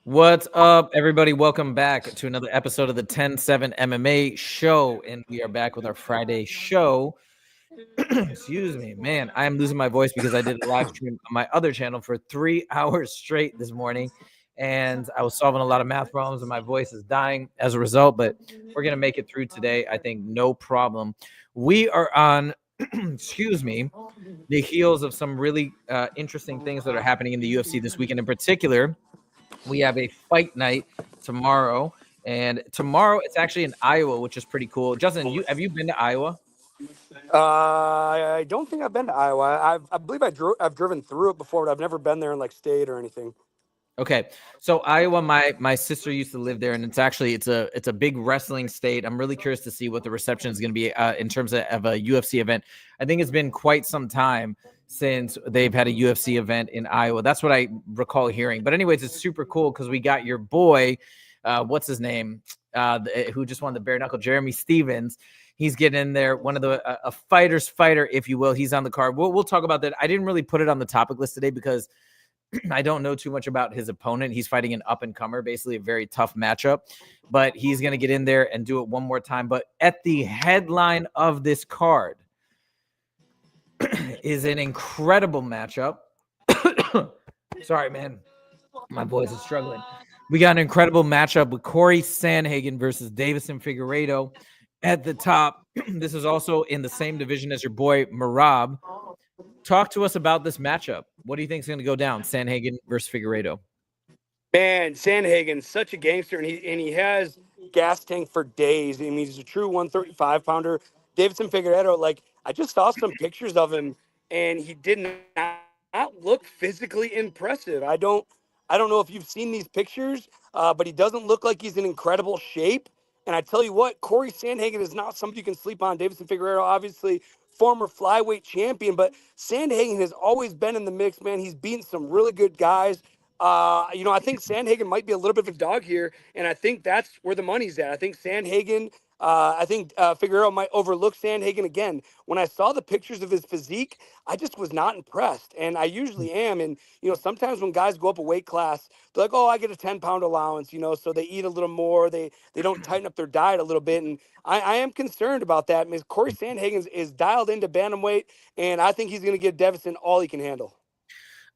What's up, everybody? Welcome back to another episode of the 10-7 MMA show, and we are back with our Friday show. Excuse me, man, I am losing my voice because I did a live stream on my other channel for 3 hours straight this morning, and I was solving a lot of math problems, and my voice is dying as a result, but we're going to make it through today, I think, no problem. We are on, excuse me, the heels of some really interesting things that are happening in the UFC this weekend. In particular, we have a fight night tomorrow, and tomorrow it's actually in Iowa, which is pretty cool. Justin, have you been to Iowa? I don't think I've been to Iowa. I believe I've driven through it before, but I've never been there and like stayed or anything. Okay, so Iowa, my sister used to live there, and it's a big wrestling state. I'm really curious to see what the reception is going to be in terms of a UFC event. I think it's been quite some time since they've had a UFC event in Iowa. That's what I recall hearing. But anyways, it's super cool because we got your boy, what's his name, who just won the bare knuckle, Jeremy Stevens. He's getting in there, one of the a fighter's fighter, if you will. He's on the card. We'll talk about that. I didn't really put it on the topic list today because I don't know too much about his opponent. He's fighting an up-and-comer, basically a very tough matchup, but he's going to get in there and do it one more time. But at the headline of this card is an incredible matchup. Sorry, man. My voice is struggling. We got an incredible matchup with Corey Sandhagen versus Deiveson Figueiredo at the top. This is also in the same division as your boy Marab. Talk to us about this matchup. What do you think is going to go down, Sandhagen versus Figueiredo? Man, Sandhagen's such a gangster, and he has gas tank for days. I mean, he's a true 135-pounder. Deiveson Figueiredo, like, I just saw some pictures of him, and he did not look physically impressive. I don't know if you've seen these pictures, but he doesn't look like he's in incredible shape. And I tell you what, Corey Sandhagen is not somebody you can sleep on. Deiveson Figueiredo, obviously, former flyweight champion, but Sandhagen has always been in the mix, man. He's beaten some really good guys. I think Sandhagen might be a little bit of a dog here, and I think that's where the money's at. I think Figueroa might overlook Sandhagen again. When I saw the pictures of his physique, I just was not impressed, and I usually am. And sometimes when guys go up a weight class, they're like, "Oh, I get a 10-pound allowance," so they eat a little more, they don't tighten up their diet a little bit, and I am concerned about that. I mean, Corey Sandhagen is dialed into bantamweight, and I think he's going to give Deiveson all he can handle.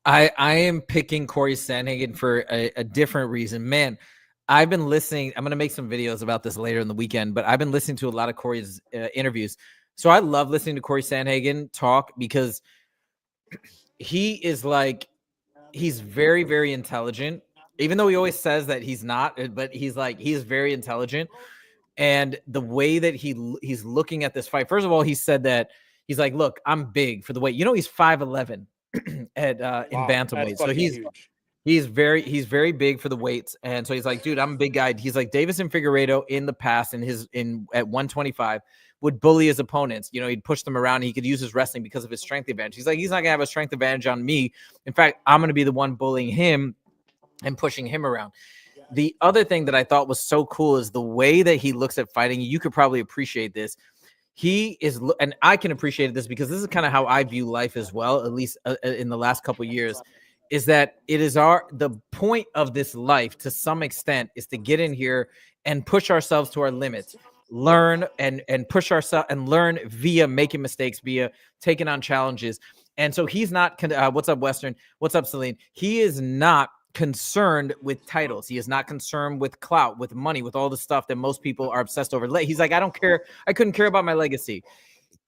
I am picking Corey Sandhagen for a different reason. Man, I've been listening. I'm going to make some videos about this later in the weekend, but I've been listening to a lot of Corey's interviews. So I love listening to Corey Sandhagen talk because he's very, very intelligent, even though he always says that he's not, but he's very intelligent. And the way that he's looking at this fight, first of all, he said that he's like, look, I'm big for the weight. He's 5'11". In bantamweight, so he's very big for the weights, and so he's like, dude, I'm a big guy. He's like, Deiveson Figueiredo in the past at 125 would bully his opponents. He'd push them around. He could use his wrestling because of his strength advantage. He's like, he's not gonna have a strength advantage on me. In fact, I'm gonna be the one bullying him and pushing him around. The other thing that I thought was so cool is the way that he looks at fighting. You could probably appreciate this. He is, and I can appreciate this because this is kind of how I view life as well, at least in the last couple of years, is that it is the point of this life to some extent is to get in here and push ourselves to our limits, learn and push ourselves and learn via making mistakes, via taking on challenges. And so he's not, what's up, Western? What's up, Celine? He is not concerned with titles. He is not concerned with clout, with money, with all the stuff that most people are obsessed over. He's like, I don't care. I couldn't care about my legacy.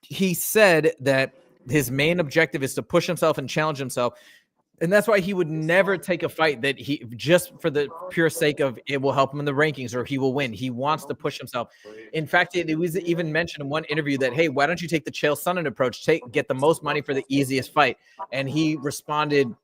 He said that his main objective is to push himself and challenge himself. And that's why he would never take a fight that he just for the pure sake of it will help him in the rankings or he will win. He wants to push himself. In fact, it was even mentioned in one interview that, hey, why don't you take the Chael Sonnen approach? Get the most money for the easiest fight. And he responded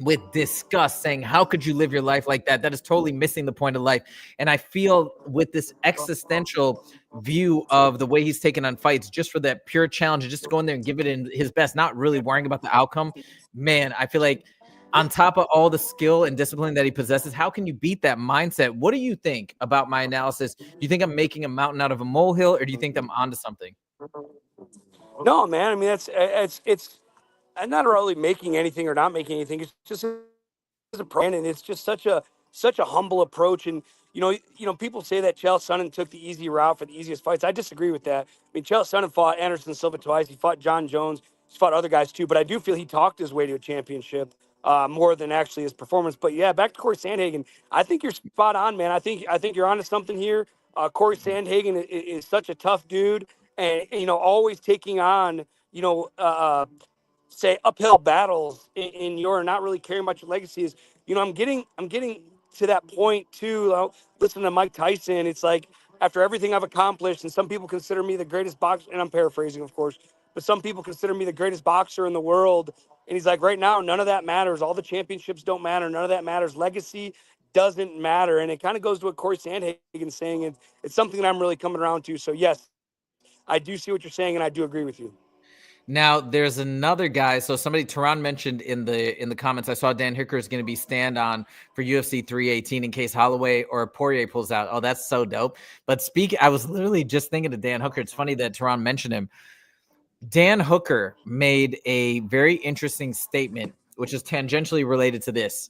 with disgust, saying, how could you live your life like that? That is totally missing the point of life. And I feel with this existential view of the way he's taken on fights, just for that pure challenge, just to go in there and give it in his best, not really worrying about the outcome, man, I feel like on top of all the skill and discipline that he possesses, how can you beat that mindset? What do you think about my analysis? Do you think I'm making a mountain out of a molehill, or do you think I'm onto something? No, man. I mean, it's I'm not really making anything or not making anything. It's just a brand, and it's just such a such a humble approach. And people say that Chael Sonnen took the easy route for the easiest fights. I disagree with that. I mean, Chael Sonnen fought Anderson Silva twice. He fought John Jones. He's fought other guys too. But I do feel he talked his way to a championship more than actually his performance. But yeah, back to Corey Sandhagen. I think you're spot on, man. I think you're onto something here. Corey Sandhagen is such a tough dude, and always taking on say uphill battles in your not really caring about your legacy. Is I'm getting to that point too. Listen to Mike Tyson. It's like, after everything I've accomplished, and some people consider me the greatest boxer, and I'm paraphrasing, of course, but some people consider me the greatest boxer in the world. And he's like, right now, none of that matters. All the championships don't matter. None of that matters. Legacy doesn't matter. And it kind of goes to what Corey Sandhagen saying. And it's something that I'm really coming around to. So yes, I do see what you're saying, and I do agree with you. Now there's another guy. So somebody, Tehran, mentioned in the comments, I saw Dan Hooker is going to be stand on for UFC 318 in case Holloway or Poirier pulls out. Oh, that's so dope. But I was literally just thinking to Dan Hooker. It's funny that Tehran mentioned him. Dan Hooker made a very interesting statement, which is tangentially related to this.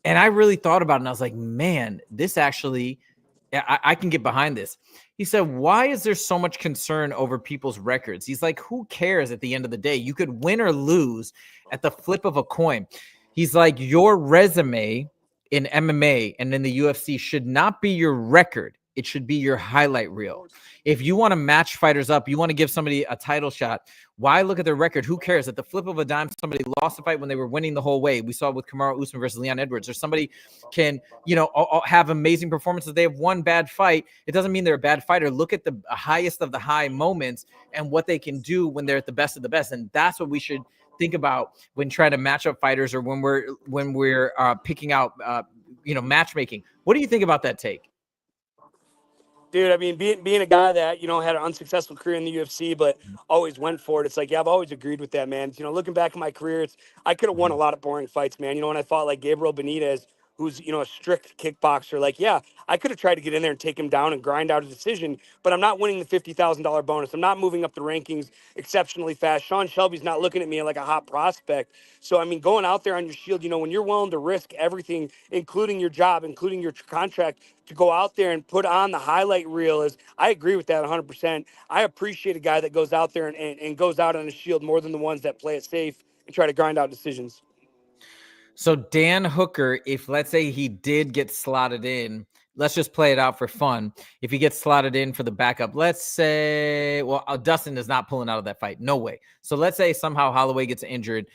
And I really thought about it, and I was like, man, this actually, I can get behind this. He said, why is there so much concern over people's records? He's like, who cares at the end of the day? You could win or lose at the flip of a coin. He's like, your resume in MMA and in the UFC should not be your record. It should be your highlight reel. If you want to match fighters up, you want to give somebody a title shot, why look at their record? Who cares? At the flip of a dime, somebody lost a fight when they were winning the whole way. We saw with Kamaru Usman versus Leon Edwards. Or somebody can, have amazing performances. They have one bad fight. It doesn't mean they're a bad fighter. Look at the highest of the high moments and what they can do when they're at the best of the best. And that's what we should think about when trying to match up fighters, or when we're picking out, matchmaking. What do you think about that take? Dude, I mean, being a guy that, had an unsuccessful career in the UFC, but always went for it. It's like, yeah, I've always agreed with that, man. Looking back at my career, I could have won a lot of boring fights, man. When I fought like Gabriel Benitez, who's, a strict kickboxer, like, yeah, I could have tried to get in there and take him down and grind out a decision, but I'm not winning the $50,000 bonus. I'm not moving up the rankings exceptionally fast. Sean Shelby's not looking at me like a hot prospect. So, I mean, going out there on your shield, when you're willing to risk everything, including your job, including your contract, to go out there and put on the highlight reel, I agree with that 100%. I appreciate a guy that goes out there and goes out on his shield more than the ones that play it safe and try to grind out decisions. So Dan Hooker, if let's say he did get slotted in, let's just play it out for fun. If he gets slotted in for the backup, let's say, Dustin is not pulling out of that fight. No way. So let's say somehow Holloway gets injured.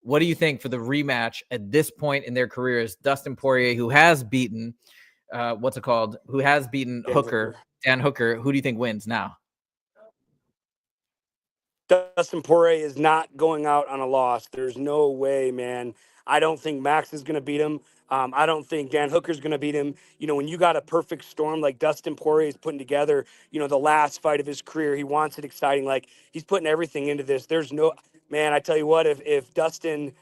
What do you think for the rematch at this point in their careers? Dustin Poirier, who has beaten, who has beaten Dan Hooker. Who do you think wins now? Dustin Poirier is not going out on a loss. There's no way, man. I don't think Max is going to beat him. I don't think Dan Hooker's going to beat him. When you got a perfect storm like Dustin Poirier is putting together, the last fight of his career, he wants it exciting. Like, he's putting everything into this. There's no, man, I tell you what, if Dustin,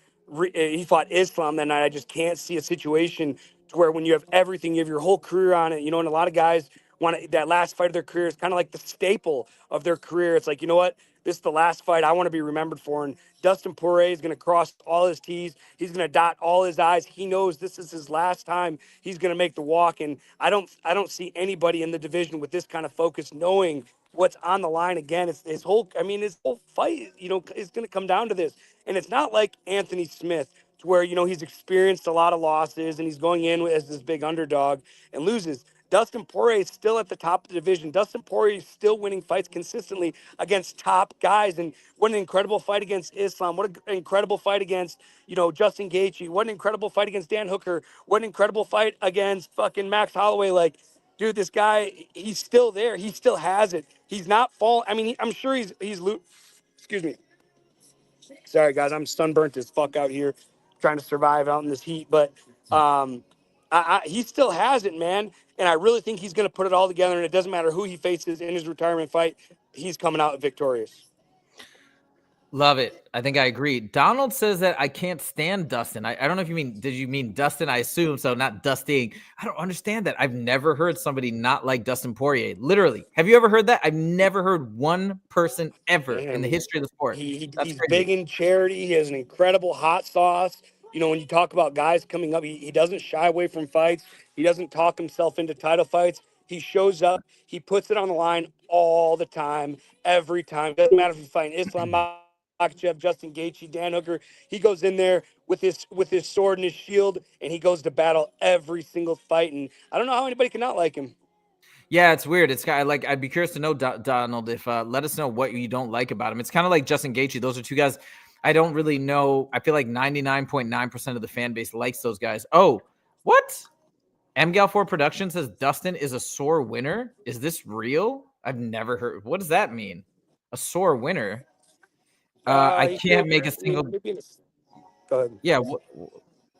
he fought Islam that night, I just can't see a situation to where when you have everything, you have your whole career on it, and a lot of guys want that last fight of their career is kind of like the staple of their career. It's like, you know what? This is the last fight I want to be remembered for. And Dustin Poirier is going to cross all his T's. He's going to dot all his I's. He knows this is his last time he's going to make the walk. And I don't see anybody in the division with this kind of focus, knowing what's on the line. Again, it's his whole fight, is going to come down to this. And it's not like Anthony Smith, to where, he's experienced a lot of losses and he's going in as this big underdog and loses. Dustin Poirier is still at the top of the division. Dustin Poirier is still winning fights consistently against top guys. And what an incredible fight against Islam. What an incredible fight against, Justin Gaethje. What an incredible fight against Dan Hooker. What an incredible fight against fucking Max Holloway. Like, dude, this guy, he's still there. He still has it. He's not falling. I mean, I'm sure excuse me. Sorry, guys. I'm sunburnt as fuck out here trying to survive out in this heat. But he still has it, man. And I really think he's going to put it all together. And it doesn't matter who he faces in his retirement fight. He's coming out victorious. Love it. I think I agree. Donald says that I can't stand Dustin. I don't know if did you mean Dustin? I assume so, not dusting. I don't understand that. I've never heard somebody not like Dustin Poirier. Literally. Have you ever heard that? I've never heard one person ever in the history of the sport. He's big in charity. He has an incredible hot sauce. you know, when you talk about guys coming up, he doesn't shy away from fights. He doesn't talk himself into title fights. He shows up. He puts it on the line all the time, every time. Doesn't matter if he's fighting Islam Makhachev, Justin Gaethje, Dan Hooker. He goes in there with his sword and his shield, and he goes to battle every single fight. And I don't know how anybody can not like him. Yeah, it's weird. It's kind of like, I'd be curious to know, Donald, if let us know what you don't like about him. It's kind of like Justin Gaethje. Those are two guys I don't really know. I feel like 99.9% of the fan base likes those guys. Oh, what? MGAL4 Productions says Dustin is a sore winner. Is this real? I've never heard. What does that mean? A sore winner? I can't make a single. Go ahead. Yeah.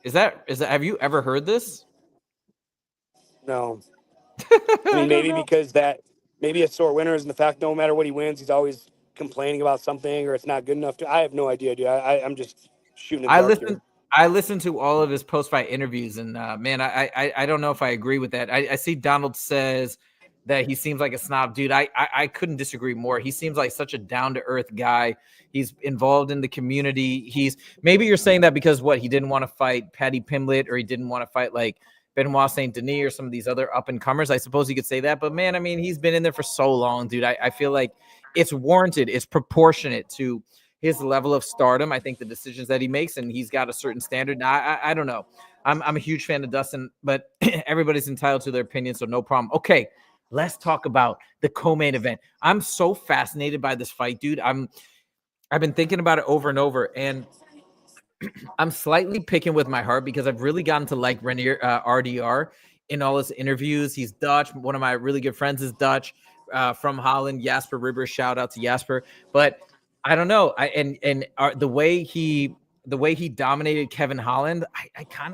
Is that? Have you ever heard this? No. I mean, maybe because maybe a sore winner is in the fact no matter what he wins, he's always complaining about something or it's not good enough. I have no idea, dude. I'm just shooting in the dark here. I listened to all of his post-fight interviews, and man, I don't know if I agree with that. I see Donald says that he seems like a snob, dude. I couldn't disagree more. He seems like such a down-to-earth guy. He's involved in the community. Maybe you're saying that because he didn't want to fight Paddy Pimblett, or he didn't want to fight like Benoit Saint Denis or some of these other up-and-comers. I suppose you could say that, but man, I mean, he's been in there for so long, dude. I feel like it's warranted. It's proportionate to his level of stardom. I think the decisions that he makes, and he's got a certain standard. Now, I don't know. I'm a huge fan of Dustin, but everybody's entitled to their opinion, so no problem. Okay, let's talk about the co-main event. I'm so fascinated by this fight, dude. I've been thinking about it over and over, and I'm slightly picking with my heart because I've really gotten to like Reinier, RDR in all his interviews. He's Dutch. One of my really good friends is Dutch, from Holland. Jasper Ribber, shout out to Jasper. But I don't know. The way he dominated Kevin Holland,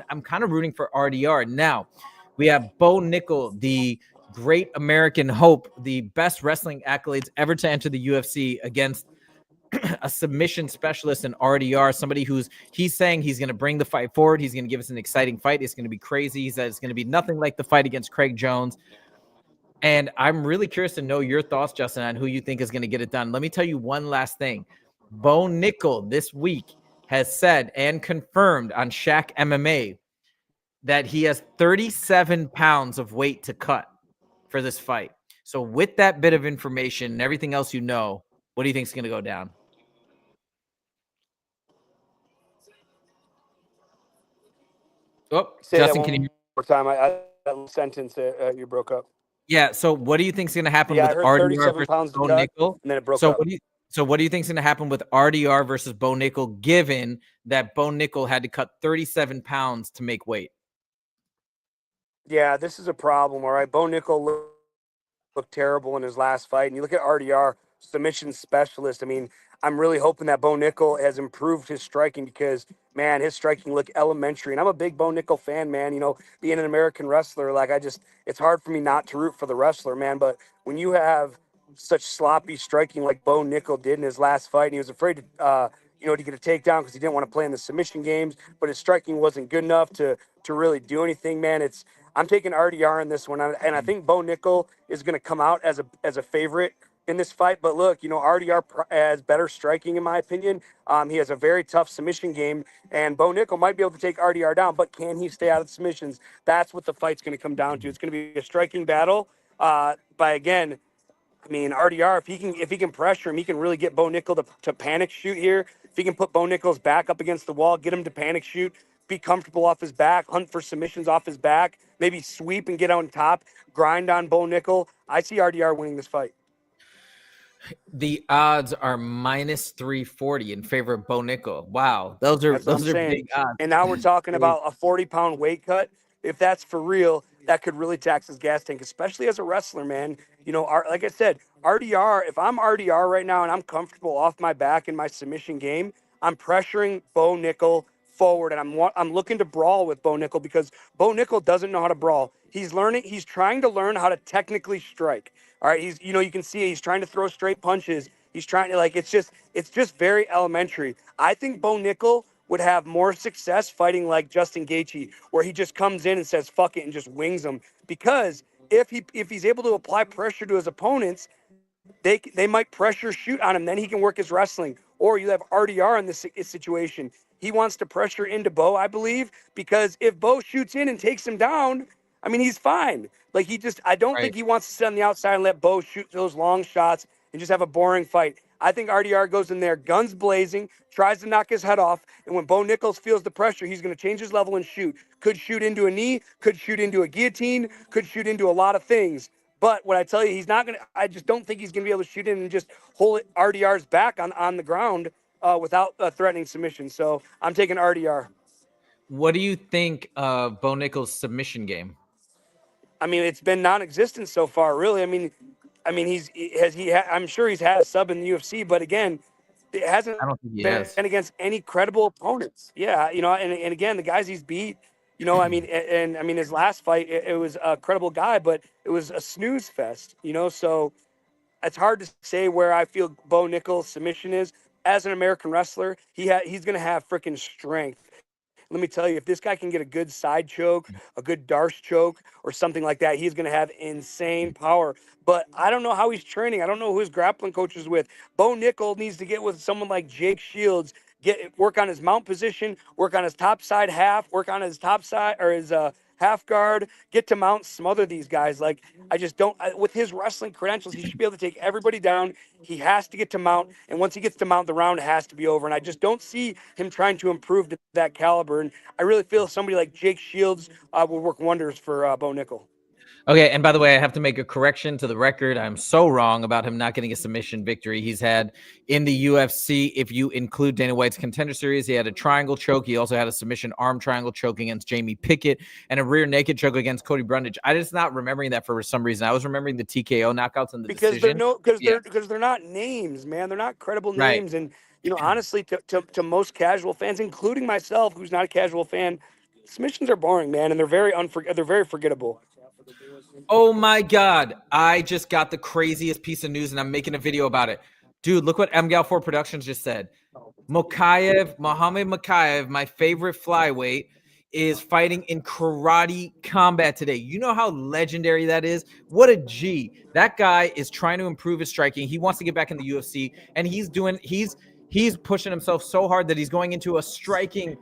I'm kind of rooting for RDR. Now we have Bo Nickal, the great American hope, the best wrestling accolades ever to enter the UFC, against a submission specialist in RDR, somebody he's saying he's going to bring the fight forward. He's going to give us an exciting fight. It's going to be crazy. He said it's going to be nothing like the fight against Craig Jones. And I'm really curious to know your thoughts, Justin, on who you think is going to get it done. Let me tell you one last thing. Bo Nickal this week has said and confirmed on Shaq MMA that he has 37 pounds of weight to cut for this fight. So with that bit of information and everything else you know, what do you think is going to go down? Oh, say Justin, that one more time. That sentence you broke up. Yeah. So what do you think is going to happen Yeah, with I heard RDR 37 versus pounds to Bo cut, Nickal? and then it broke up. What do you think is going to happen with RDR versus Bo Nickal, given that Bo Nickal had to cut 37 pounds to make weight? Yeah, this is a problem. All right, Bo Nickal looked terrible in his last fight, and you look at RDR, submission specialist. I mean, I'm really hoping that Bo Nickal has improved his striking because, man, his striking looked elementary. And I'm a big Bo Nickal fan, man. You know, being an American wrestler, it's hard for me not to root for the wrestler, man. But when you have such sloppy striking like Bo Nickal did in his last fight, and he was afraid to, to get a takedown because he didn't want to play in the submission games, but his striking wasn't good enough to really do anything, man. I'm taking RDR in this one, and I think Bo Nickal is going to come out as a favorite in this fight. But look, RDR has better striking in my opinion. He has a very tough submission game, and Bo Nickal might be able to take RDR down, but can he stay out of the submissions? That's what the fight's going to come down to. It's going to be a striking battle. Again, I mean, RDR, if he can pressure him, he can really get Bo Nickal to panic shoot here. If he can put Bo Nickal's back up against the wall, get him to panic shoot, be comfortable off his back, hunt for submissions off his back, maybe sweep and get on top, grind on Bo Nickal. I see RDR winning this fight. The odds are minus 340 in favor of Bo Nickal. Wow, those are big odds. And now we're talking about a 40-pound weight cut. If that's for real, that could really tax his gas tank, especially as a wrestler, man. Like I said, RDR, if I'm RDR right now and I'm comfortable off my back in my submission game, I'm pressuring Bo Nickal forward, and I'm looking to brawl with Bo Nickal because Bo Nickal doesn't know how to brawl. He's trying to learn how to technically strike. All right, you can see he's trying to throw straight punches. He's trying to it's just very elementary. I think Bo Nickal would have more success fighting like Justin Gaethje, where he just comes in and says fuck it and just wings them. Because if he's able to apply pressure to his opponents, they might pressure shoot on him. Then he can work his wrestling. Or you have RDR in this situation. he wants to pressure into Bo, I believe, because if Bo shoots in and takes him down, I mean, he's fine. Like I don't think Right. he wants to sit on the outside and let Bo shoot those long shots and just have a boring fight. I think RDR goes in there, guns blazing, tries to knock his head off, and when Bo Nickal feels the pressure, he's going to change his level and shoot. Could shoot into a knee, could shoot into a guillotine, could shoot into a lot of things. But what I tell you, he's not going to. I just don't think he's going to be able to shoot in and just hold RDR's back on the ground without threatening submission. So I'm taking RDR. What do you think of Bo Nickal's submission game? I mean, it's been non-existent so far, really. I mean, I'm sure he's had a sub in the UFC, but again, it hasn't I don't think he been has. against any credible opponents. Yeah, and again, the guys he's beat, I mean, and I mean, his last fight, it was a credible guy, but it was a snooze fest, so it's hard to say where I feel Bo Nickal's submission is. As an American wrestler, he's going to have freaking strength. Let me tell you, if this guy can get a good side choke, a good Darce choke, or something like that, he's going to have insane power. But I don't know how he's training. I don't know who his grappling coach is with. Bo Nickal needs to get with someone like Jake Shields, work on his mount position, work on his top side half, work on his top side or his half guard, get to mount, smother these guys. Like, I just don't, with his wrestling credentials, he should be able to take everybody down. He has to get to mount. And once he gets to mount, the round has to be over. And I just don't see him trying to improve to that caliber. And I really feel somebody like Jake Shields will work wonders for Bo Nickal. Okay, and by the way, I have to make a correction to the record. I'm so wrong about him not getting a submission victory. He's had in the UFC, if you include Dana White's Contender Series, he had a triangle choke. He also had a submission arm triangle choke against Jamie Pickett and a rear naked choke against Cody Brundage. I just not remembering that for some reason. I was remembering the TKO knockouts and the decision. They're not names, man. They're not credible Right. names. And honestly, to most casual fans, including myself, who's not a casual fan, submissions are boring, man, and they're very forgettable. Oh my God. I just got the craziest piece of news and I'm making a video about it. Dude, look what MGAL4 Productions just said. Mohamed Mokaev, my favorite flyweight, is fighting in karate combat today. You know how legendary that is? What a G. That guy is trying to improve his striking. He wants to get back in the UFC, and he's pushing himself so hard that he's going into a striking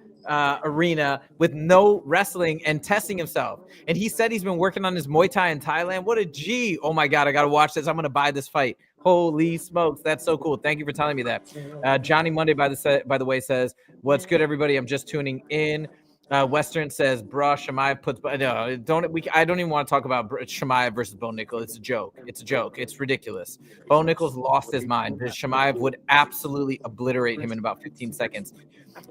arena with no wrestling and testing himself. And he said he's been working on his Muay Thai in Thailand. What a G. Oh my God, I got to watch this. I'm going to buy this fight. Holy smokes. That's so cool. Thank you for telling me that. Johnny Monday, by the way, says, what's good, everybody? I'm just tuning in. Western says, bruh, Chimaev puts, no, I don't even want to talk about Chimaev versus Bo Nickal. It's a joke. It's a joke. It's ridiculous. Bo Nickal's lost his mind. Chimaev would absolutely obliterate him in about 15 seconds.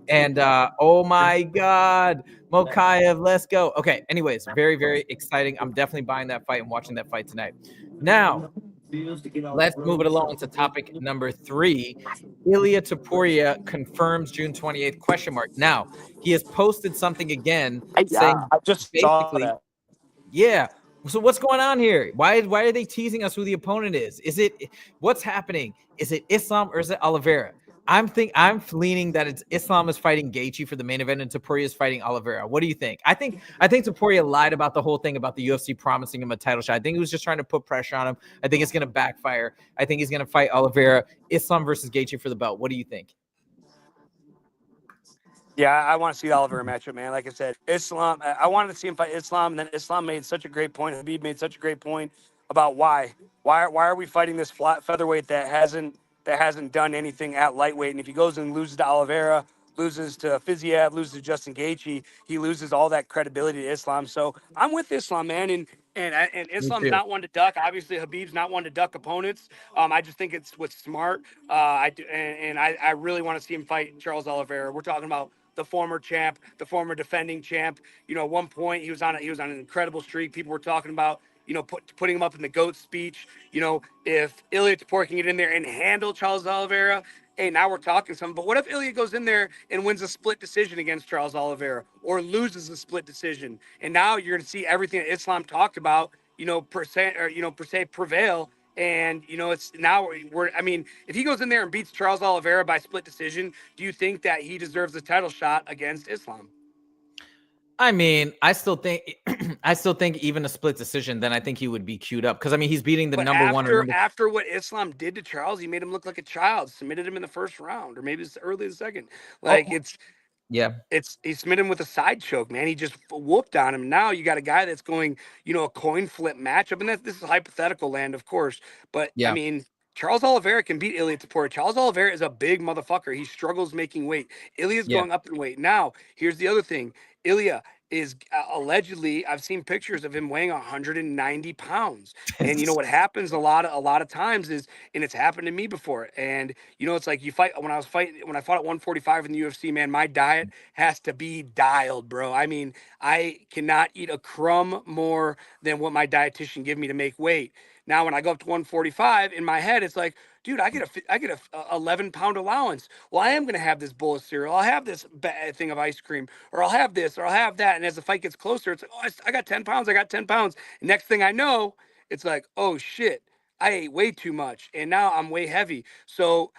And oh my God, Mokaev, let's go. Okay, anyways, very, very exciting. I'm definitely buying that fight and watching that fight tonight. Now, let's move it along to topic number 3. Ilia Topuria confirms June 28th, question mark. Now, he has posted something again saying I just saw basically, that. yeah. So what's going on here? Why are they teasing us who the opponent is? What's happening? Is it Islam or is it Oliveira? I'm leaning that it's Islam is fighting Gaethje for the main event and Topuria is fighting Oliveira. What do you think? I think Topuria lied about the whole thing about the UFC promising him a title shot. I think he was just trying to put pressure on him. I think it's going to backfire. I think he's going to fight Oliveira. Islam versus Gaethje for the belt. What do you think? Yeah, I want to see the Oliveira matchup, man. Like I said, Islam. I wanted to see him fight Islam, and then Islam made such a great point. Habib made such a great point about why are we fighting this flat featherweight that hasn't done anything at lightweight? And if he goes and loses to Oliveira, loses to Fiziev, loses to Justin Gaethje, he loses all that credibility to Islam. So I'm with Islam, man, and Islam's not one to duck. Obviously, Habib's not one to duck opponents. I just think it's what's smart. I really want to see him fight Charles Oliveira. We're talking about the former champ, the former defending champ. At one point he was on an incredible streak. People were talking about, putting him up in the GOAT speech. If Ilia Topuria can get in there and handle Charles Oliveira, hey, now we're talking something. But what if Ilia goes in there and wins a split decision against Charles Oliveira or loses a split decision? And now you're going to see everything that Islam talked about, per se prevail. And it's now if he goes in there and beats Charles Oliveira by split decision, do you think that he deserves a title shot against Islam? I mean, I still think even a split decision, then I think he would be queued up because he's beating the number one. After what Islam did to Charles, he made him look like a child, submitted him in the first round, or maybe it's early the second. Yeah. He smit him with a side choke, man. He just whooped on him. Now you got a guy that's going, a coin flip matchup, and this is hypothetical land, of course. But I Yeah. mean, Charles Oliveira can beat Ilia Topuria. Charles Oliveira is a big motherfucker. He struggles making weight. Ilia's Yeah. going up in weight. Now, here's the other thing. Ilia is allegedly, I've seen pictures of him weighing 190 pounds. And what happens a lot of times is, and it's happened to me before. And it's like you fight when I fought at 145 in the UFC, man, my diet has to be dialed, bro. I mean, I cannot eat a crumb more than what my dietitian give me to make weight. Now, when I go up to 145, in my head, it's like, dude, I get a 11-pound allowance. Well, I am gonna have this bowl of cereal. I'll have this thing of ice cream, or I'll have this, or I'll have that. And as the fight gets closer, it's like, oh, I got 10 pounds. I got 10 pounds. And next thing I know, it's like, oh shit, I ate way too much, and now I'm way heavy. So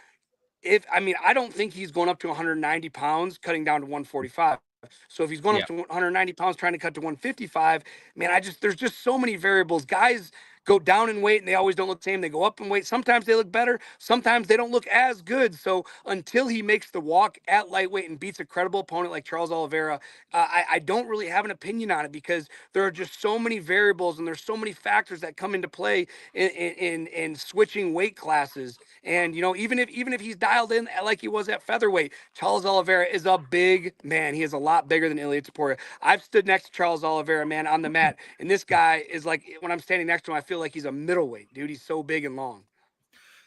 I don't think he's going up to 190 pounds, cutting down to 145. So if he's going Yeah. up to 190 pounds, trying to cut to 155, man, there's just so many variables. Guys go down in weight and they always don't look the same. They go up in weight. Sometimes they look better. Sometimes they don't look as good. So until he makes the walk at lightweight and beats a credible opponent like Charles Oliveira, I don't really have an opinion on it, because there are just so many variables and there's so many factors that come into play in switching weight classes. And even if he's dialed in like he was at featherweight, Charles Oliveira is a big man. He is a lot bigger than Ilia Topuria. I've stood next to Charles Oliveira, man, on the mat, and this guy is like, when I'm standing next to him, I feel like he's a middleweight, dude. He's so big and long.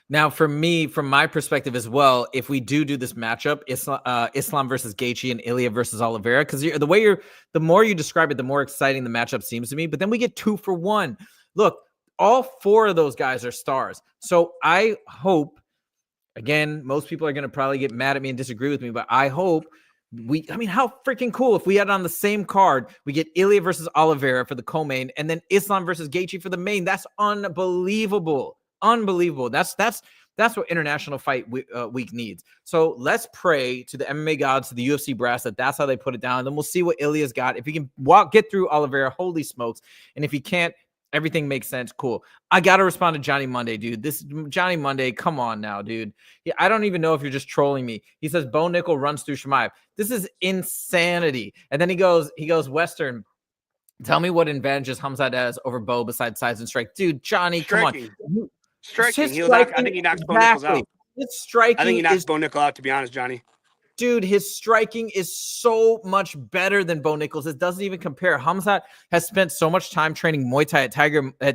Now, for me, from my perspective as well, if we do this matchup, Islam versus Gaethje and Ilia versus Oliveira, because the more you describe it, the more exciting the matchup seems to me. But then we get 2 for 1. Look, all 4 of those guys are stars. So I hope, again, most people are going to probably get mad at me and disagree with me, but I hope how freaking cool if we had on the same card, we get Ilia versus Oliveira for the co-main, and then Islam versus Gaethje for the main. That's unbelievable. Unbelievable. That's what International Fight Week needs. So let's pray to the MMA gods, to the UFC brass, that's how they put it down. And then we'll see what Ilia's got. If he can get through Oliveira, holy smokes. And if he can't, everything makes sense. Cool. I got to respond to Johnny Monday, dude. This Johnny Monday, come on now, dude. I don't even know if you're just trolling me. He says Bo Nickal runs through Chimaev. This is insanity. And then he goes, Western. Tell me what advantages Khamzat has over Bo besides size and strike. Dude, Johnny, Striking. come on. Striking. I think he knocks Bo Nickal out. His striking I think he knocks is Bo Nickal out, to be honest, Johnny. Dude, his striking is so much better than Bo Nickal's. It doesn't even compare. Khamzat has spent so much time training Muay Thai at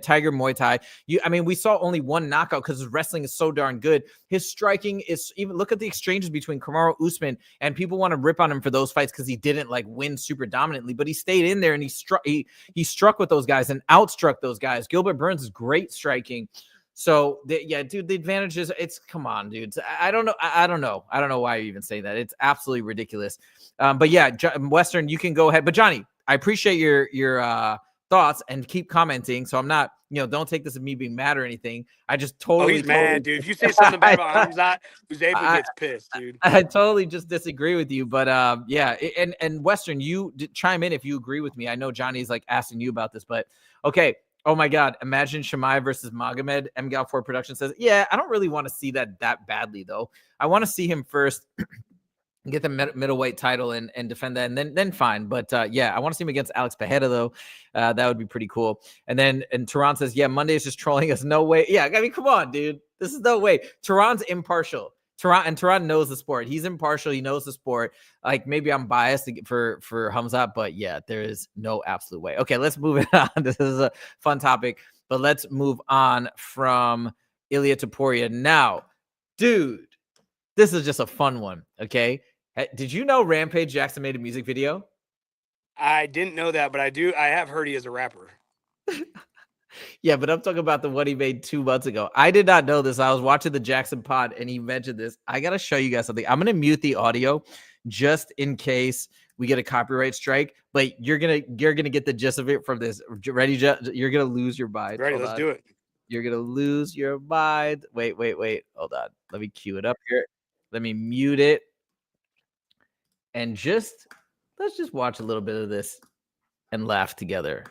Tiger Muay Thai. We saw only one knockout because his wrestling is so darn good. His striking is even. Look at the exchanges between Kamaru Usman, and people want to rip on him for those fights because he didn't win super dominantly, but he stayed in there and he struck with those guys and outstruck those guys. Gilbert Burns is great striking. So dude, the advantage is come on, dude. I don't know. I don't know why you even say that. It's absolutely ridiculous. But yeah, Western, you can go ahead. But Johnny, I appreciate your thoughts and keep commenting. So I'm not, don't take this as me being mad or anything. I just totally. Oh, he's mad, dude. If you say something bad about Khamzat, Uzaifa gets pissed, dude. I totally just disagree with you. But yeah, and Western, you chime in if you agree with me. I know Johnny's asking you about this, but okay. Oh my God! Imagine Chimaev versus Magomed. MGAL4 Production says, "Yeah, I don't really want to see that badly, though. I want to see him first get the middleweight title and defend that, and then fine. But yeah, I want to see him against Alex Pereira, though. That would be pretty cool." And Tehran says, "Yeah, Monday is just trolling us. No way. Yeah, I mean, come on, dude. This is no way. Tehran's impartial." Tehran knows the sport. He's impartial. He knows the sport. Maybe I'm biased for Khamzat, but yeah, there is no absolute way. Okay, let's move it on. This is a fun topic, but let's move on from Ilia Topuria now. Dude, this is just a fun one, okay? Did you know Rampage Jackson made a music video? I didn't know that, but I have heard he is a rapper. Yeah, but I'm talking about the one he made 2 months ago. I did not know this. I was watching the Jackson pod and he mentioned this. I got to show you guys something. I'm going to mute the audio just in case we get a copyright strike, but you're going to get the gist of it from this. Ready? You're going to lose your mind. Ready, let's do it. You're going to lose your mind. Wait. Hold on. Let me cue it up here. Let me mute it. And let's just watch a little bit of this and laugh together.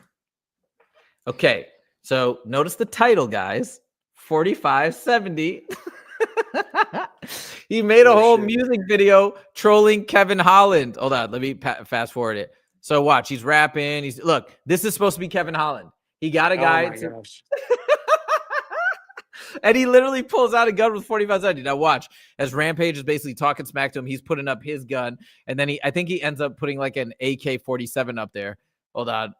Okay. So notice the title, guys. 4570. He made a Oh, whole shit. music video trolling Kevin Holland. Hold on, let me fast forward it. So watch, he's rapping. Look, this is supposed to be Kevin Holland. He got a guy. Oh my gosh. And he literally pulls out a gun with 45 seconds. Now watch, as Rampage is basically talking smack to him, he's putting up his gun, and then I think he ends up putting like an AK-47 up there. Hold on.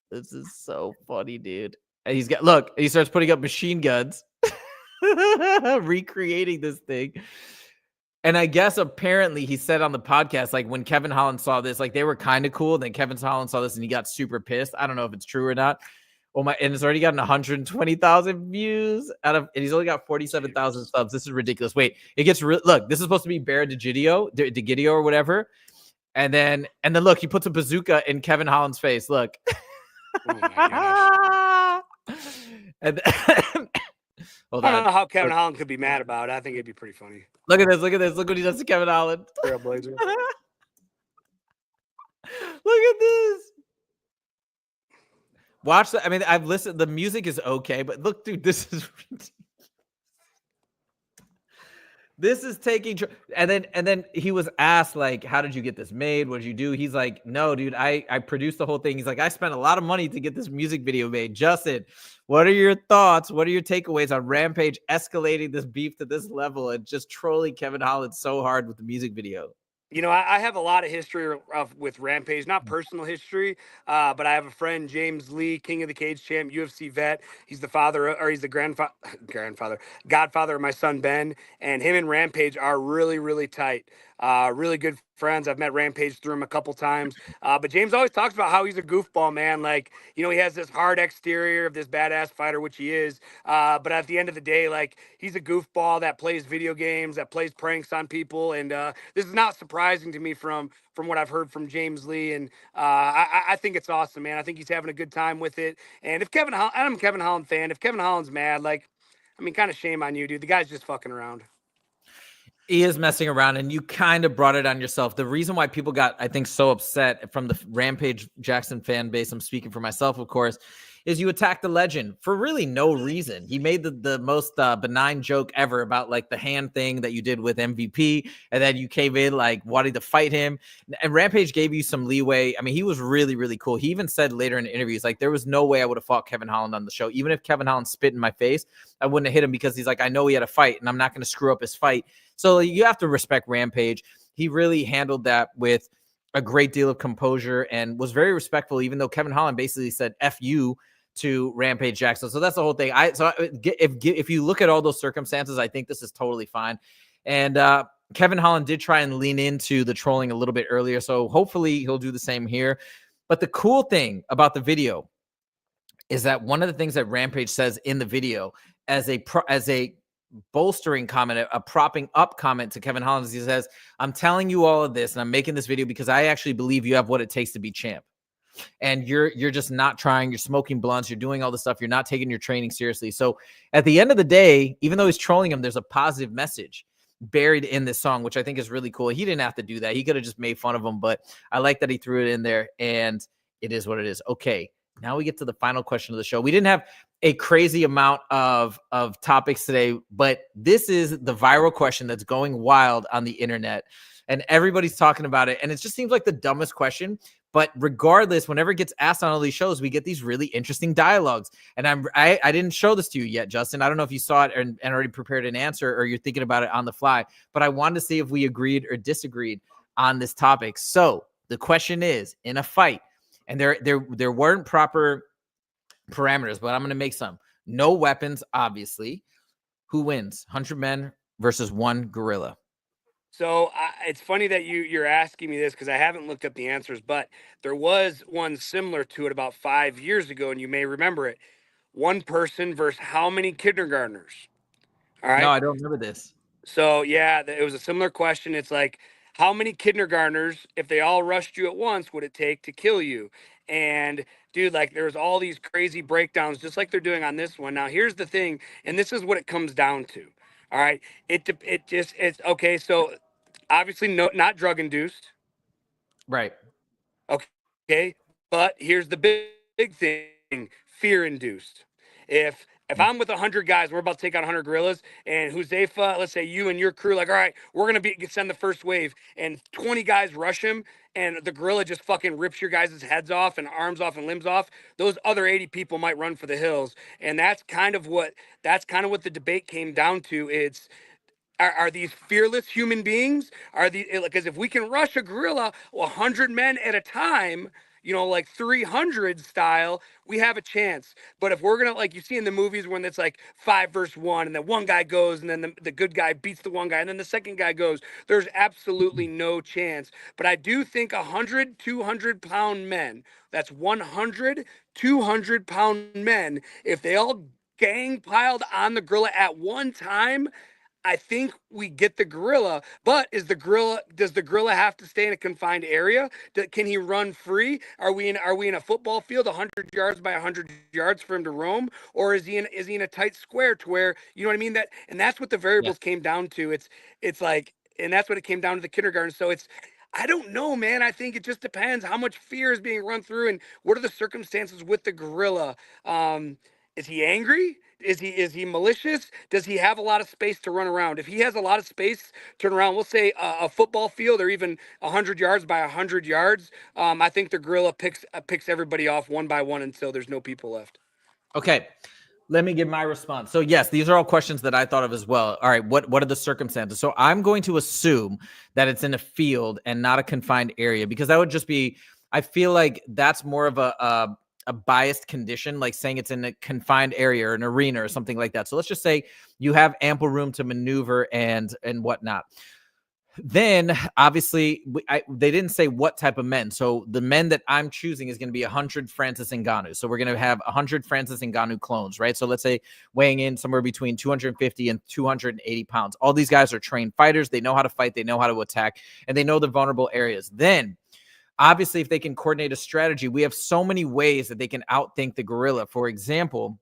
This is so funny, dude. And he starts putting up machine guns, recreating this thing. And I guess apparently he said on the podcast, like when Kevin Holland saw this, like they were kind of cool. Then Kevin Holland saw this and he got super pissed. I don't know if it's true or not. Oh my! And it's already gotten 120,000 views and he's only got 47,000 subs. This is ridiculous. Wait, it gets look. This is supposed to be Bear DeGidio or whatever. And then look, he puts a bazooka in Kevin Holland's face. Look. Oh my gosh. And hold I don't on. know how Kevin Holland could be mad about it. I think it'd be pretty funny. Look at this. Look at this. Look what he does to Kevin Holland. Trailblazer. Look at this. Watch that. I mean, I've listened. The music is okay, but look, dude, this is ridiculous. This is taking, and then he was asked, like, how did you get this made? What did you do? He's like, no, dude, I produced the whole thing. He's like, I spent a lot of money to get this music video made. Justin, what are your thoughts? What are your takeaways on Rampage escalating this beef to this level and just trolling Kevin Holland so hard with the music video? You know, I have a lot of history with Rampage, not personal history, but I have a friend, James Lee, King of the Cage champ, UFC vet. He's the he's the godfather of my son, Ben. And him and Rampage are really, really tight. Really good friends. I've met Rampage through him a couple times. But James always talks about how he's a goofball, man. Like, you know, he has this hard exterior of this badass fighter, which he is. But at the end of the day, like, he's a goofball that plays video games, that plays pranks on people. And this is not surprising to me from what I've heard from James Lee. And I think it's awesome, man. I think he's having a good time with it. And if I'm a Kevin Holland fan. If Kevin Holland's mad, like, I mean, kind of shame on you, dude. The guy's just fucking around. He is messing around, and you kind of brought it on yourself. The reason why people got, I think, so upset from the Rampage Jackson fan base, I'm speaking for myself, of course, is you attacked the legend for really no reason. He made the most benign joke ever about like the hand thing that you did with MVP, and then you came in like wanting to fight him. And Rampage gave you some leeway. I mean, he was really, really cool. He even said later in the interviews, like, there was no way I would have fought Kevin Holland on the show. Even if Kevin Holland spit in my face, I wouldn't have hit him because he's like, I know he had a fight, and I'm not going to screw up his fight. So you have to respect Rampage. He really handled that with a great deal of composure and was very respectful, even though Kevin Holland basically said F you to Rampage Jackson. So that's the whole thing. If you look at all those circumstances, I think this is totally fine. And Kevin Holland did try and lean into the trolling a little bit earlier. So hopefully he'll do the same here. But the cool thing about the video is that one of the things that Rampage says in the video as a bolstering comment, a propping up comment to Kevin Holland, he says, I'm telling you all of this and I'm making this video because I actually believe you have what it takes to be champ. And you're just not trying, you're smoking blunts, you're doing all this stuff, you're not taking your training seriously. So at the end of the day, even though he's trolling him, there's a positive message buried in this song, which I think is really cool. He didn't have to do that. He could have just made fun of him, but I like that he threw it in there, and it is what it is. Okay, now we get to the final question of the show. We didn't have a crazy amount of topics today, but this is the viral question that's going wild on the internet, and everybody's talking about it, and it just seems like the dumbest question. But regardless, whenever it gets asked on all these shows, we get these really interesting dialogues. And I didn't show this to you yet, Justin. I don't know if you saw it and already prepared an answer, or you're thinking about it on the fly, but I wanted to see if we agreed or disagreed on this topic. So the question is, in a fight, and there weren't proper parameters, but I'm going to make some. No weapons, obviously. Who wins? 100 men versus one gorilla. So it's funny that you're asking me this because I haven't looked up the answers, but there was one similar to it about 5 years ago, and you may remember it. One person versus how many kindergartners? All right. No, I don't remember this. So yeah, it was a similar question. It's like, how many kindergartners, if they all rushed you at once, would it take to kill you? And dude, like, there's all these crazy breakdowns, just like they're doing on this one. Now, here's the thing, and this is what it comes down to. All right, it's okay. So obviously, not drug induced. Right. Okay, but here's the big thing: fear induced. If If I'm with 100 guys, we're about to take out 100 gorillas, and Huzaifa, let's say you and your crew, like, all right, we're going to send the first wave, and 20 guys rush him, and the gorilla just fucking rips your guys' heads off and arms off and limbs off, those other 80 people might run for the hills. And that's kind of what the debate came down to. It's, are these fearless human beings? Are these, because if we can rush a gorilla 100 men at a time, like 300 style, we have a chance. But if we're gonna, like you see in the movies when it's like 5 versus 1, and then one guy goes, and then the good guy beats the one guy, and then the second guy goes, there's absolutely no chance. But I do think 100, 200-pound men, that's 100, 200-pound men, if they all gang piled on the gorilla at one time, I think we get the gorilla. But does the gorilla have to stay in a confined area? Can he run free? Are we in a football field 100 yards by 100 yards for him to roam, or is he in a tight square to where, you know what I mean? And that's what the variables came down to. It's like, and that's what it came down to, the kindergarten. So I don't know, man. I think it just depends how much fear is being run through and what are the circumstances with the gorilla. Is he angry? Is he malicious? Does he have a lot of space to run around? If he has a lot of space to turn around, we'll say a football field or even 100 yards by 100 yards, I think the gorilla picks everybody off one by one until there's no people left. Okay. Let me give my response. So yes, these are all questions that I thought of as well. All right, what are the circumstances? So I'm going to assume that it's in a field and not a confined area, because that would just be, I feel like that's more of a biased condition, like saying it's in a confined area or an arena or something like that. So let's just say you have ample room to maneuver and whatnot. Then obviously they didn't say what type of men. So the men that I'm choosing is going to be 100 Francis Ngannou. So we're going to have 100 Francis Ngannou clones, right? So let's say weighing in somewhere between 250 and 280 pounds. All these guys are trained fighters. They know how to fight. They know how to attack, and they know the vulnerable areas. Then obviously, if they can coordinate a strategy, we have so many ways that they can outthink the gorilla. For example,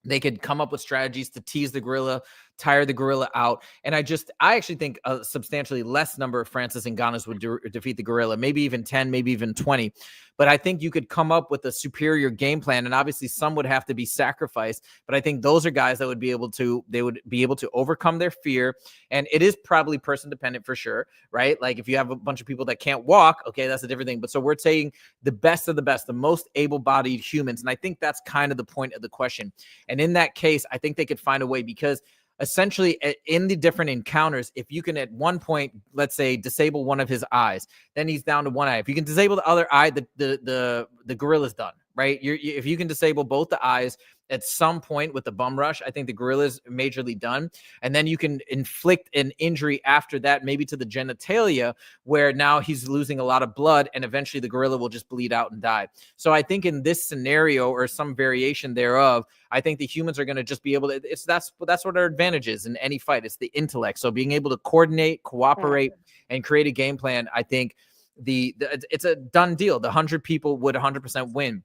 they could come up with strategies to tease the gorilla, tire the gorilla out. And I actually think a substantially less number of Francis Ngannou's would defeat the gorilla, maybe even 10, maybe even 20. But I think you could come up with a superior game plan. And obviously some would have to be sacrificed. But I think those are guys that would be able to overcome their fear. And it is probably person dependent for sure, right? Like if you have a bunch of people that can't walk, okay, that's a different thing. But so we're saying the best of the best, the most able-bodied humans. And I think that's kind of the point of the question. And in that case, I think they could find a way, because essentially in the different encounters, if you can at one point, let's say, disable one of his eyes, then he's down to one eye. If you can disable the other eye, the gorilla's done, right? If you can disable both the eyes at some point with the bum rush, I think the gorilla's majorly done. And then you can inflict an injury after that, maybe to the genitalia, where now he's losing a lot of blood, and eventually the gorilla will just bleed out and die. So I think in this scenario, or some variation thereof, I think the humans are going to just be able to, that's what our advantage is in any fight. It's the intellect. So being able to coordinate, cooperate, and create a game plan, I think it's a done deal. The 100 people would 100% win.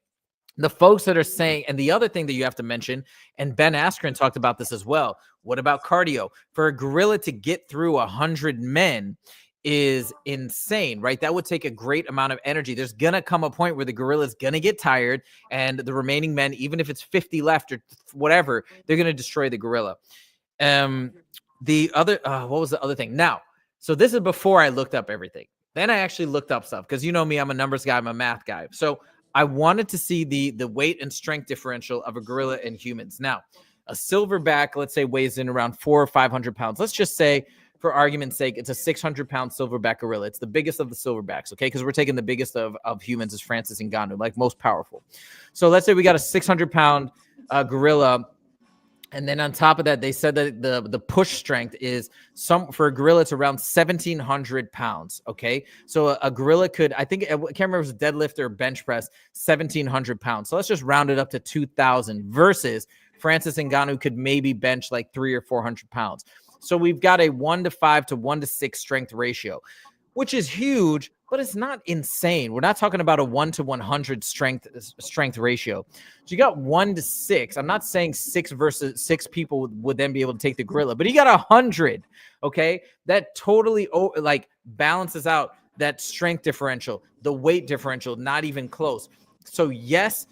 The folks that are saying, and the other thing that you have to mention, and Ben Askren talked about this as well, what about cardio? For a gorilla to get through 100 men is insane, right? That would take a great amount of energy. There's going to come a point where the gorilla is going to get tired, and the remaining men, even if it's 50 left or whatever, they're going to destroy the gorilla. The other, what was the other thing? Now, so this is before I looked up everything. Then I actually looked up stuff, because you know me, I'm a numbers guy, I'm a math guy. So I wanted to see the weight and strength differential of a gorilla and humans. Now, a silverback, let's say, weighs in around 400 or 500 pounds. Let's just say, for argument's sake, it's a 600-pound silverback gorilla. It's the biggest of the silverbacks, okay? Because we're taking the biggest of humans as Francis Ngannou, like most powerful. So let's say we got a 600-pound gorilla. And then on top of that, they said that the push strength is for a gorilla, it's around 1,700 pounds. Okay. So a gorilla could, I can't remember if it was deadlift or bench press, 1,700 pounds. So let's just round it up to 2,000 versus Francis Ngannou could maybe bench like 300 or 400 pounds. So we've got a 1-to-5 to 1-to-6 strength ratio, which is huge, but it's not insane. We're not talking about a 1-to-100 strength ratio. So you got 1-to-6. I'm not saying 6 versus 6 people would then be able to take the gorilla, but you got 100. Okay, that totally balances out that strength differential, the weight differential, not even close. So yes,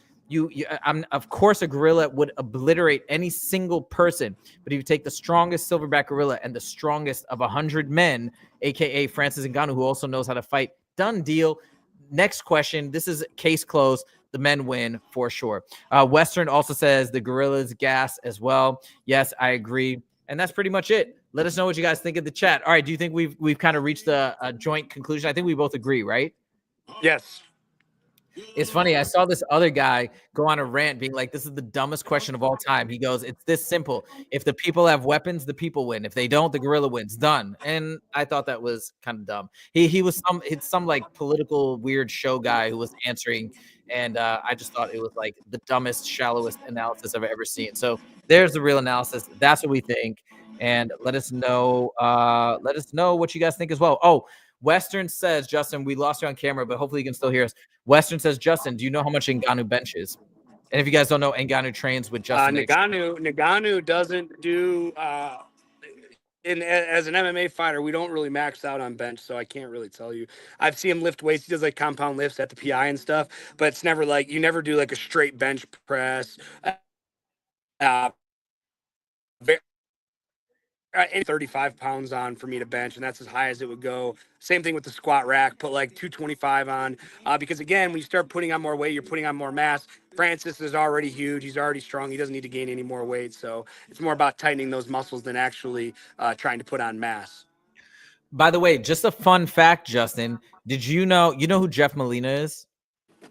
I'm of course a gorilla would obliterate any single person, but if you take the strongest silverback gorilla and the strongest of 100 men, aka Francis Ngannou, who also knows how to fight, done deal. Next question. This is case closed. The men win for sure. Western also says the gorillas gas as well. Yes, I agree. And that's pretty much it. Let us know what you guys think of the chat. All right. Do you think we've kind of reached a joint conclusion? I think we both agree, right? Yes. It's funny. I saw this other guy go on a rant being like, this is the dumbest question of all time. He goes, it's this simple. If the people have weapons, the people win. If they don't, the gorilla wins. Done. And I thought that was kind of dumb. He was some like political weird show guy who was answering. And I just thought it was like the dumbest, shallowest analysis I've ever seen. So there's the real analysis. That's what we think. And let us know what you guys think as well. Oh, Western says, Justin, we lost you on camera, but hopefully you can still hear us. Western says, Justin, do you know how much Ngannou benches? And if you guys don't know, Ngannou trains with Justin. Ngannou doesn't do as an MMA fighter, we don't really max out on bench, so I can't really tell you. I've seen him lift weights. He does like compound lifts at the PI and stuff, but it's never like you never do like a straight bench press. And 35 pounds on for me to bench, and that's as high as it would go. Same thing with the squat rack, put like 225 on, because again, when you start putting on more weight, you're putting on more mass. Francis is already huge. He's already strong. He doesn't need to gain any more weight. So it's more about tightening those muscles than actually trying to put on mass. By the way, just a fun fact, Justin, did you know who Jeff Molina is?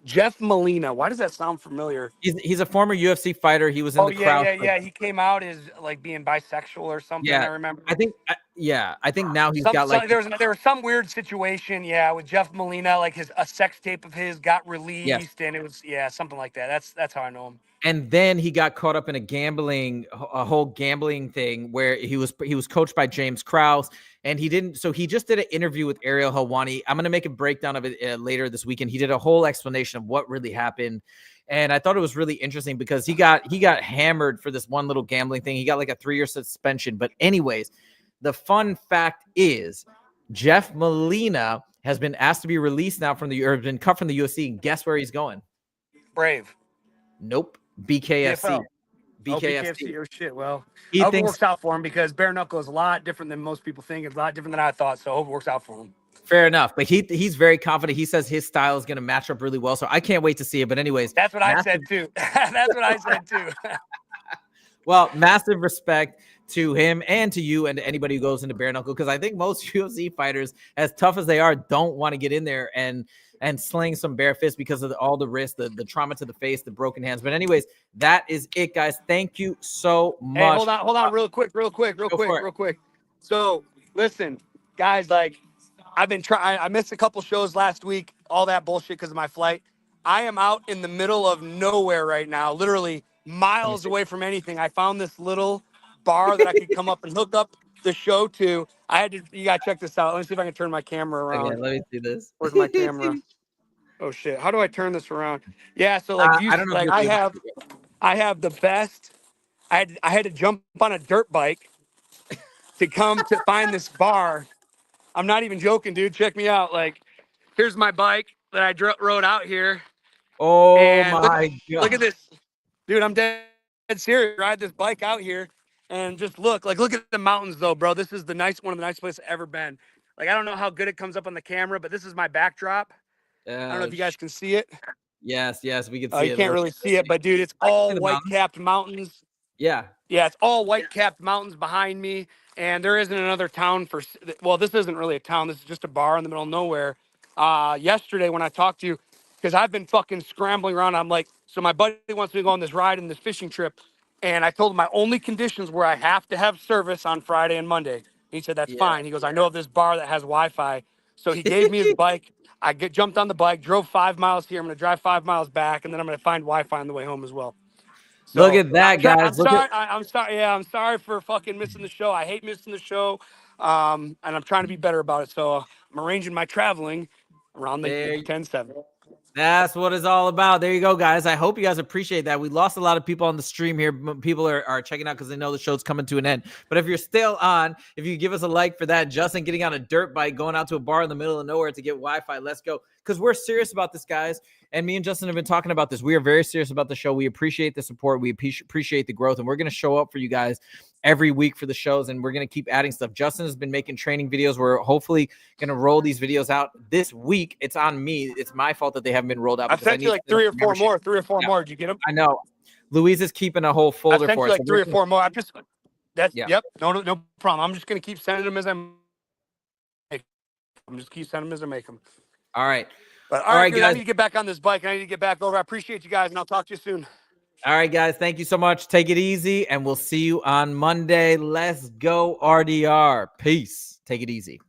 Jeff Molina. Why does that sound familiar? He's a former UFC fighter. He was in the crowd. Yeah. He came out as like being bisexual or something. Yeah, I remember. I think now he's got like there was some weird situation, with Jeff Molina, like a sex tape of his got released, and it was something like that. That's how I know him. And then he got caught up in a whole gambling thing where he was coached by James Krause, and he just did an interview with Ariel Helwani. I'm going to make a breakdown of it later this weekend. He did a whole explanation of what really happened. And I thought it was really interesting because he got hammered for this one little gambling thing. He got like a 3-year suspension. But anyways, the fun fact is Jeff Molina has been asked to be released now been cut from the UFC. And guess where he's going? Brave. Nope. BKFC. BKFC. Oh shit. Well, I hope it works out for him because bare knuckle is a lot different than most people think. It's a lot different than I thought. So I hope it works out for him. Fair enough. But he's very confident. He says his style is going to match up really well. So I can't wait to see it. But anyways, that's what I said too. That's what I said too. Well, massive respect to him and to you and to anybody who goes into bare knuckle, because I think most UFC fighters, as tough as they are, don't want to get in there and sling some bare fists because of all the risk, the trauma to the face, the broken hands. But anyways, that is it, guys. Thank you so much. Hey, hold on, real quick. So listen, guys, like I've been trying. I missed a couple shows last week, all that bullshit because of my flight. I am out in the middle of nowhere right now, literally miles away from anything. I found this little bar that I could come up and hook up the show to. You gotta check this out. Let me see if I can turn my camera around. Okay, let me see this. Where's my camera? Oh shit! How do I turn this around? Yeah, so like I don't know. Like I have the best. I had to jump on a dirt bike to come to find this bar. I'm not even joking, dude. Check me out. Like, here's my bike that I rode out here. Oh my God! Look at this, dude. I'm dead serious. Ride this bike out here and just look at the mountains, though, bro. This is one of the nicest places I've ever been. Like, I don't know how good it comes up on the camera, but this is my backdrop. I don't know if you guys can see it. Yes, we can see it. You can't really see it, but dude, it's all white-capped mountains. Yeah, it's all white-capped mountains behind me, and there isn't another town this isn't really a town. This is just a bar in the middle of nowhere. Yesterday when I talked to you, because I've been fucking scrambling around, I'm like, so my buddy wants me to go on this ride and this fishing trip, and I told him my only conditions were I have to have service on Friday and Monday. He said, that's fine. He goes, I know of this bar that has Wi-Fi. So he gave me his bike. I jumped on the bike, drove 5 miles here. I'm going to drive 5 miles back, and then I'm going to find Wi-Fi on the way home as well. So, look at that, guys. I'm sorry. Yeah, I'm sorry for fucking missing the show. I hate missing the show, and I'm trying to be better about it. So I'm arranging my traveling around the 10-7. That's what it's all about. There you go, guys. I hope you guys appreciate that. We lost a lot of people on the stream here. People are checking out because they know the show's coming to an end. But if you're still on, if you give us a like for that, Justin getting on a dirt bike, going out to a bar in the middle of nowhere to get Wi-Fi, let's go. Because we're serious about this, guys. And me and Justin have been talking about this. We are very serious about the show. We appreciate the support. We appreciate the growth. And we're going to show up for you guys every week for the shows. And we're going to keep adding stuff. Justin has been making training videos. We're hopefully going to roll these videos out this week. It's on me. It's my fault that they haven't been rolled out. I've sent you like three or four more. Did you get them? I know. Louise is keeping a whole folder I've sent for you us. like 3 or 4 more. I'm just, Yep. No problem. I'm just going to keep sending them as I keep sending them as I make them. All right. But all right, dude, guys. I need to get back on this bike. I need to get back over. I appreciate you guys, and I'll talk to you soon. All right, guys. Thank you so much. Take it easy, and we'll see you on Monday. Let's go, RDR. Peace. Take it easy.